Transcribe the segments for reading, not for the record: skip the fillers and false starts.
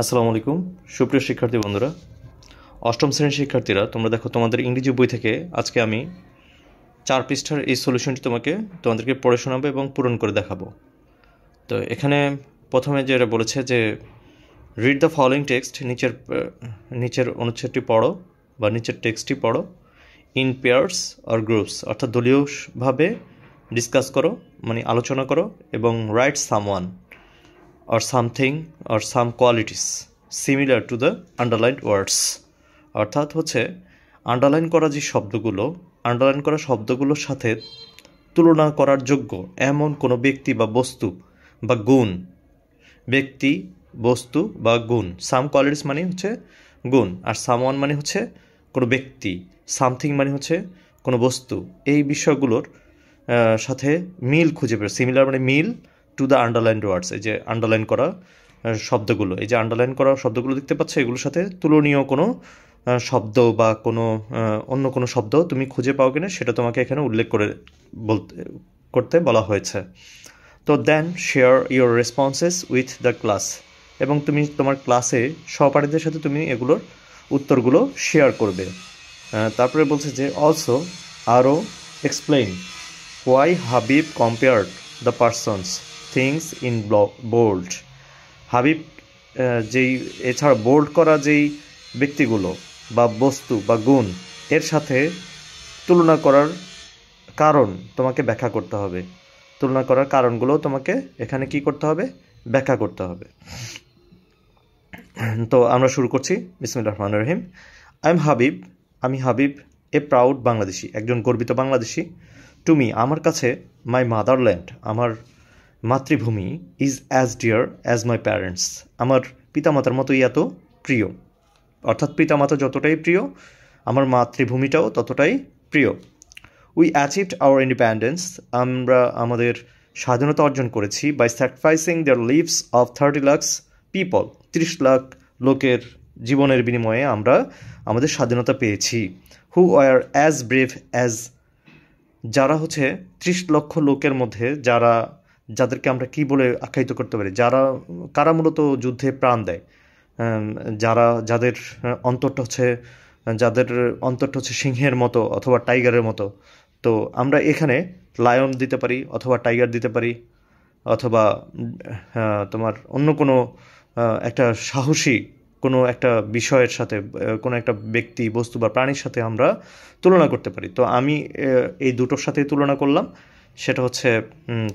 আসসালামু আলাইকুম সুপ্রিয় শিক্ষার্থী বন্ধুরা, অষ্টম শ্রেণীর শিক্ষার্থীরা, তোমরা দেখো তোমাদের ইংরেজি বই থেকে আজকে আমি 4 পৃষ্ঠার এই সলিউশনটি তোমাদেরকে পড়ে শোনাবো এবং পূরণ করে দেখাবো। তো এখানে প্রথমে যেটা বলেছে যে রিড দ্য ফলোয়িং টেক্সট, নিচের অনুচ্ছেদটি পড়ো বা নিচের টেক্সটটি পড়ো ইন পেয়ার্স অর গ্রুপস, অর্থাৎ দলীয়ভাবে ডিসকাস করো, মানে আলোচনা করো, এবং right someone or something or some qualities similar to the underlined words। অর্থাৎ হচ্ছে আন্ডারলাইন করা শব্দগুলোর সাথে তুলনা করার যোগ্য এমন কোনো ব্যক্তি বা বস্তু বা গুণ, সাম কোয়ালিটিস মানে হচ্ছে গুণ, আর সামওয়ান মানে হচ্ছে কোনো ব্যক্তি, সামথিং মানে হচ্ছে কোনো বস্তু, এই বিষয়গুলোর সাথে মিল খুঁজে বের, সিমিলার মানে মিল টু দ্য আন্ডারলাইন ওয়ার্ডস, এই যে আন্ডারলাইন করা শব্দগুলো দেখতে পাচ্ছ, এগুলোর সাথে তুলনীয় কোনো শব্দ বা অন্য কোনো শব্দ তুমি খুঁজে পাও কিনা সেটা তোমাকে এখানে উল্লেখ করতে বলা হয়েছে। তো then share your responses with the class, এবং তুমি তোমার ক্লাসে সহপাঠীদের সাথে তুমি এগুলোর উত্তরগুলো শেয়ার করবে। তারপরে বলছে যে অলসো আরও explain why Habib compared the persons things in bold. Habib এছাড়া বোল্ড করা যেই ব্যক্তিগুলো বা বস্তু বা গুণ এর সাথে তুলনা করার কারণ তোমাকে ব্যাখ্যা করতে হবে। তুলনা করার কারণগুলো তোমাকে এখানে কি করতে হবে? ব্যাখ্যা করতে হবে। তো আমরা শুরু করছি। বিসমিল্লাহির রহমানির রহিম। আমি হাবিব এ প্রাউড বাংলাদেশি, একজন গর্বিত বাংলাদেশি। টু মি, আমার কাছে, মাই মাদারল্যান্ড, আমার মাতৃভূমি, is as dear as my parents, আমার পিতামাতার মতোই এত প্রিয়। অর্থাৎ পিতামাতা যতটাই প্রিয়, আমার মাতৃভূমিটাও ততটাই প্রিয়। উই অ্যাচিভড আওয়ার ইন্ডিপেন্ডেন্স, আমরা আমাদের স্বাধীনতা অর্জন করেছি by sacrificing their lives of 30 lakh people, 30 lakh লোকের জীবনের বিনিময়ে আমরা আমাদের স্বাধীনতা পেয়েছি। Who are as brave as, যারা হচ্ছে 30 লক্ষ লোকের মধ্যে যাদেরকে আমরা কি বলে আখ্যায়িত করতে পারি, কারা মূলত যুদ্ধে প্রাণ দেয়, যাদের অন্তরটা হচ্ছে সিংহের মতো অথবা টাইগারের মতো। তো আমরা এখানে লায়ন দিতে পারি অথবা টাইগার দিতে পারি, অথবা তোমার অন্য কোনো একটা সাহসী কোনো একটা বিষয়ের সাথে, কোনো একটা ব্যক্তি, বস্তু বা প্রাণীর সাথে আমরা তুলনা করতে পারি। তো আমি এই দুটোর সাথে তুলনা করলাম, সেটা হচ্ছে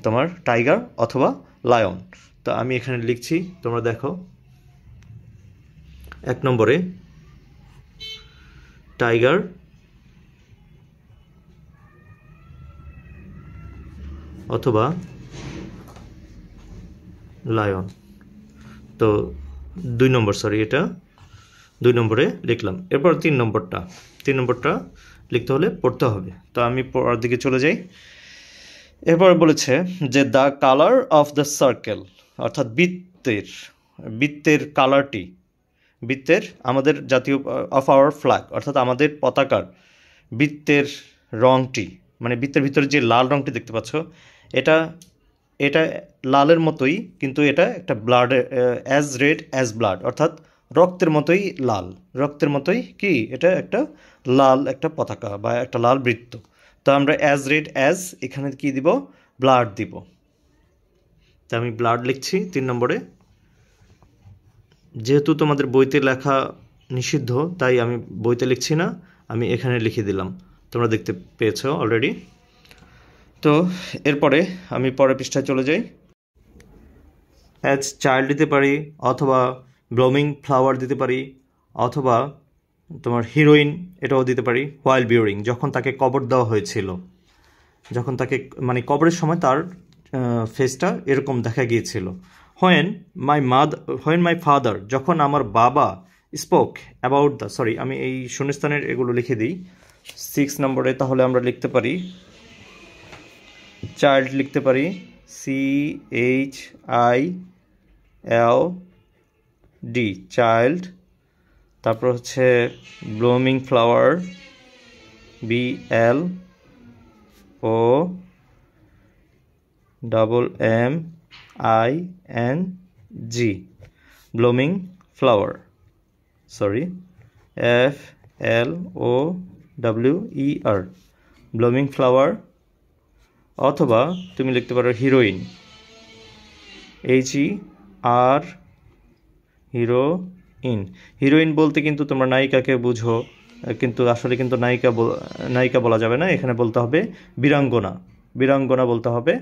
তোমার টাইগার অথবা লায়ন। তো আমি এখানে লিখছি, তোমরা দেখো 1 নম্বরে টাইগার অথবা লায়ন। তো 2 নম্বরে লিখলাম। এরপর 3 নম্বরটা লিখতে হলে পড়তে হবে। তো আমি পড়ার দিকে চলে যাই। এরপর বলেছে যে the colour of the circle, অর্থাৎ বৃত্তের কালারটি, আমাদের জাতীয় অফ আওয়ার ফ্ল্যাগ, অর্থাৎ আমাদের পতাকার বৃত্তের রঙটি, মানে বৃত্তের ভিতরে যে লাল রঙটি দেখতে পাচ্ছ, এটা লালের মতোই, কিন্তু এটা একটা blood, as red as blood, অর্থাৎ রক্তের মতোই লাল, কি এটা একটা লাল একটা পতাকা বা একটা লাল বৃত্ত। তো আমরা অ্যাজ রেড অ্যাজ এখানে কি দিব? ব্লাড দিব। তো আমি ব্লাড লিখছি 3 নম্বরে। যেহেতু তোমাদের বইতে লেখা নিষিদ্ধ, তাই আমি বইতে লিখছি না, আমি এখানে লিখে দিলাম, তোমরা দেখতে পেয়েছো অলরেডি। তো এরপরে আমি পরের পৃষ্ঠায় চলে যাই। অ্যাজ চাইল্ড দিতে পারি, অথবা ব্লুমিং ফ্লাওয়ার দিতে পারি, অথবা তোমার হিরোইন এটাও দিতে পারি। হোয়াইল বিউরিং, যখন তাকে কবর দেওয়া হয়েছিল, মানে কবরের সময় তার ফেসটা এরকম দেখা গিয়েছিল। হোয়েন মাই ফাদার, যখন আমার বাবা স্পোক অ্যাবাউট দ্য, আমি এই শূন্যস্থানের এগুলো লিখে দিই 6 নম্বরে। তাহলে আমরা লিখতে পারি চাইল্ড, লিখতে পারি CHILD, চাইল্ড। তারপর হচ্ছে blooming flower, BLOOMING, blooming flower, sorry, FLOWER, blooming flower. অথবা তুমি লিখতে পারো হিরোইন, HER, হিরোইন। হিরোইন বলতে কিন্তু তোমরা নায়িকাকে বুঝো, কিন্তু আসলে কিন্তু নায়িকা বলা যাবে না, এখানে বলতে হবে বীরাঙ্গনা। বীরাঙ্গনা বলতে হবে,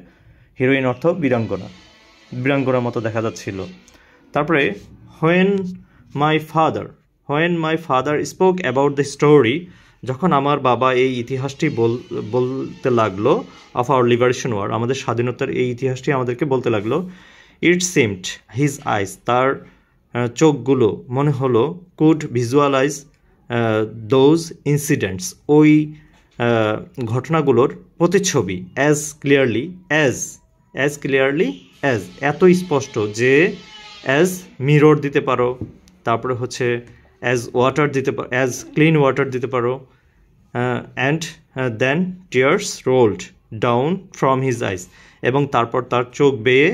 হিরোইন অর্থ বীরাঙ্গনা। বীরাঙ্গনার মতো দেখা যাচ্ছিল। তারপরে when my father spoke about the story, যখন আমার বাবা এই ইতিহাসটি বলতে লাগলো, অফ আওয়ার লিবারেশন ওয়ার, আমাদের স্বাধীনতার এই ইতিহাসটি আমাদেরকে বলতে লাগলো, ইট সিমড হিজ আইস, তার চোখগুলো মনে হলো, কুড ভিজুয়ালাইজ দোজ ইনসিডেন্টস, ওই ঘটনাগুলোর প্রতিচ্ছবি, অ্যাজ ক্লিয়ারলি অ্যাজ, এত স্পষ্ট যে, অ্যাজ মিরর দিতে পারো, তারপরে হচ্ছে অ্যাজ ওয়াটার দিতে পারো, অ্যাজ ক্লিন ওয়াটার দিতে পারো, and then tears rolled down from his eyes, এবং তারপর তার চোখ বেয়ে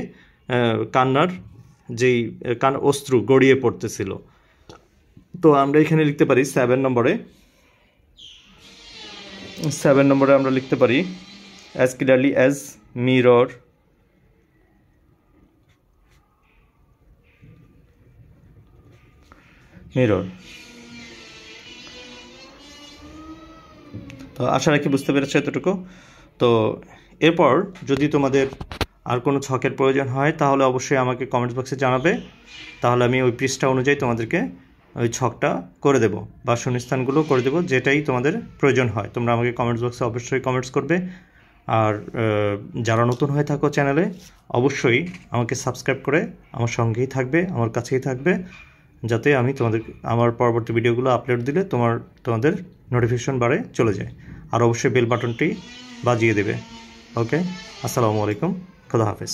কান্নার যেই অশ্রু গড়িয়ে পড়তেছিল। তো আমরা এখানে লিখতে পারি 7 নম্বরে আমরা লিখতে পারি অ্যাজ ক্লিয়ারলি অ্যাজ মিরর, তো আশা রাখি বুঝতে পেরেছো এতটুকু। তো এরপর যদি তোমাদের আর কোনো ছকের প্রয়োজন হয় তাহলে অবশ্যই আমাকে কমেন্টস বক্সে জানাবে, তাহলে আমি ওই পৃষ্ঠা অনুযায়ী তোমাদেরকে ওই ছকটা করে দেব বা শূন্যস্থানগুলো করে দেব, যেটাই তোমাদের প্রয়োজন হয়। তোমরা আমাকে কমেন্টস বক্সে অবশ্যই কমেন্টস করবে। আর যারা নতুন হয়ে থাকো চ্যানেলে, অবশ্যই আমাকে সাবস্ক্রাইব করে আমার সঙ্গেই থাকবে, আমার কাছেই থাকবে, যাতে আমি আমার পরবর্তী ভিডিওগুলো আপলোড দিলে তোমাদের নোটিফিকেশন বারে চলে যায়। আর অবশ্যই বেল বাটনটি বাজিয়ে দেবে। ওকে, আসসালামু আলাইকুম, খোদা হাফেজ।